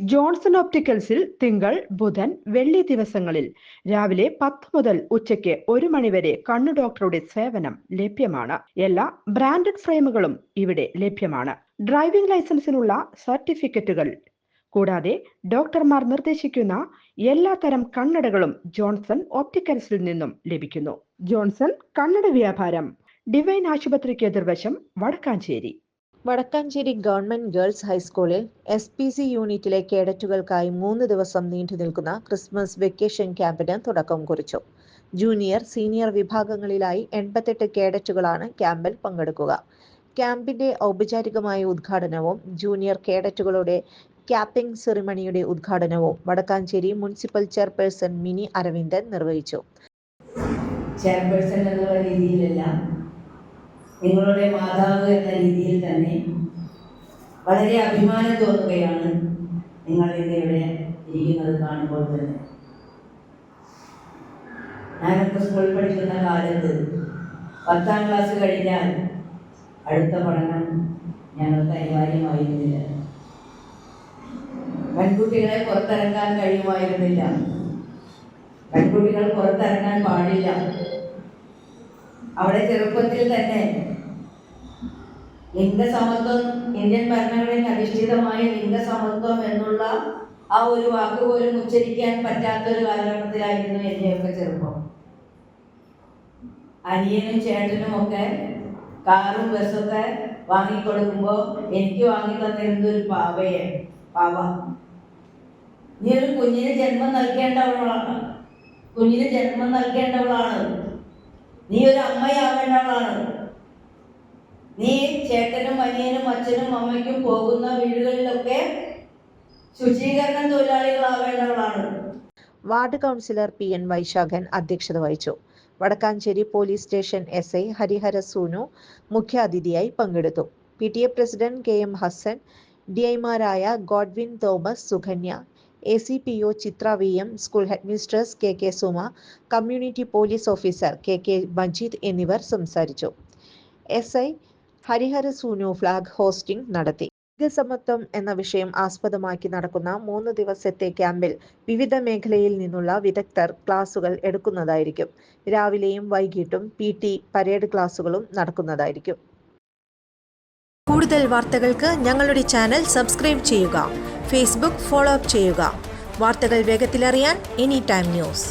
Johnson ഓപ്റ്റിക്കൽസിൽ തിങ്കൾ, ബുധൻ, വെള്ളി ദിവസങ്ങളിൽ രാവിലെ 10 മുതൽ ഉച്ചയ്ക്ക് 1 മണിവരെ കണ്ണു ഡോക്ടറുടെ സേവനം ലഭ്യമാണ്. എല്ലാ ബ്രാൻഡഡ് ഫ്രെയിമുകളും ഇവിടെ ലഭ്യമാണ്. ഡ്രൈവിംഗ് ലൈസൻസിനുള്ള സർട്ടിഫിക്കറ്റുകൾ കൂടാതെ ഡോക്ടർമാർ നിർദ്ദേശിക്കുന്ന എല്ലാത്തരം കണ്ണടകളും ജോൺസൺ ഓപ്റ്റിക്കൽസിൽ നിന്നും ലഭിക്കുന്നു. ജോൺസൺ കണ്ണട വ്യാപാരം, ഡിവൈൻ ആശുപത്രിക്ക് എതിർവശം, വടക്കാഞ്ചേരി. വടക്കാഞ്ചേരി ഗവൺമെന്റ് ഗേൾസ് ഹൈസ്കൂളിൽ SPC യൂണിറ്റിലെ കേഡറ്റുകൾക്കായി 3 ദിവസം നീണ്ടുനിൽക്കുന്ന ക്രിസ്മസ് വെക്കേഷൻ ക്യാമ്പിന് തുടക്കം കുറിച്ചു. ജൂനിയർ, സീനിയർ വിഭാഗങ്ങളിലായി 88 കേഡറ്റുകളാണ് ക്യാമ്പിൽ പങ്കെടുക്കുക. ക്യാമ്പിന്റെ ഔപചാരികമായ ഉദ്ഘാടനവും ജൂനിയർ കേഡറ്റുകളുടെ ക്യാപ്പിംഗ് സെറിമണിയുടെ ഉദ്ഘാടനവും വടക്കാഞ്ചേരി മുനിസിപ്പൽ ചെയർപേഴ്സൺ മിനി അരവിന്ദൻ നിർവഹിച്ചു. ചെയർപേഴ്സൺ എന്നുള്ള രീതിയിലല്ല, നിങ്ങളുടെ മാതാവ് എന്ന രീതിയിൽ തന്നെ വളരെ അഭിമാനം തോന്നുകയാണ് നിങ്ങൾ ഇന്നിവിടെ ഇരിക്കുന്നത് കാണുമ്പോൾ തന്നെ. ഞാനൊക്കെ സ്കൂളിൽ പഠിക്കുന്ന കാലത്ത് 10ാം ക്ലാസ് കഴിഞ്ഞാൽ അടുത്ത പഠനം ഞങ്ങൾക്ക് അനിവാര്യമായിരുന്നില്ല. പെൺകുട്ടികളെ പുറത്തിറങ്ങാൻ കഴിയുമായിരുന്നില്ല. പെൺകുട്ടികൾ പുറത്തിറങ്ങാൻ പാടില്ല. അവിടെ ചെറുപ്പത്തിൽ തന്നെ ലിംഗസമത്വം, ഇന്ത്യൻ ഭരണഘടനയിൽ അധിഷ്ഠിതമായ ലിംഗസമത്വം എന്നുള്ള ആ ഒരു വാക്ക് പോലും ഉച്ചരിക്കാൻ പറ്റാത്തൊരു കാലഘട്ടത്തിലായിരുന്നു എൻ്റെയൊക്കെ ചെറുപ്പം. അനിയനും ചേട്ടനും ഒക്കെ കാറും ബസ്സൊക്കെ വാങ്ങിക്കൊടുക്കുമ്പോൾ എനിക്ക് വാങ്ങി തന്നിരുന്നത് ഒരു പാവ. നീ ഒരു കുഞ്ഞിന് ജന്മം നൽകേണ്ടവളാണ്, നീ ഒരു അമ്മയാവേണ്ടവളാണ്, നീ ചേട്ടനും അനിയനും അച്ഛനും അമ്മയ്ക്കും പോകുന്ന വീടുകളിലൊക്കെ ശുചീകരണ തൊഴിലാളികളാവേണ്ടവളാണ്. വാർഡ് കൗൺസിലർ PN വൈശാഖൻ അധ്യക്ഷത വഹിച്ചു. Vadakkanchery police station SI Harihara Sunu മുഖ്യാതിഥിയായി പങ്കെടുത്തു. PTA പ്രസിഡന്റ് KM ഹസൻ, DIമാരായ Godwin Thomas, Sukanya, ACPO Chitra VM, school headmistress KK Suma, community police officer KK Majeed എന്നിവർ സംസാരിച്ചു. SI Harihara Sunu flag hoisting നടത്തി. ലിംഗസമത്വം എന്ന വിഷയം ആസ്പദമാക്കി നടക്കുന്ന 3 ദിവസത്തെ ക്യാമ്പിൽ വിവിധ മേഖലയിൽ നിന്നുള്ള വിദഗ്ധർ ക്ലാസുകൾ എടുക്കുന്നതായിരിക്കും. രാവിലെയും വൈകിട്ടും PT പരേഡ് ക്ലാസുകളും നടക്കുന്നതായിരിക്കും. കൂടുതൽ വാർത്തകൾക്ക് ഞങ്ങളുടെ ചാനൽ സബ്സ്ക്രൈബ് ചെയ്യുക. Facebook ഫോളോ അപ്പ് ചെയ്യുക. വാർത്തകൾ വേഗത്തിലറിയാൻ Anytime News.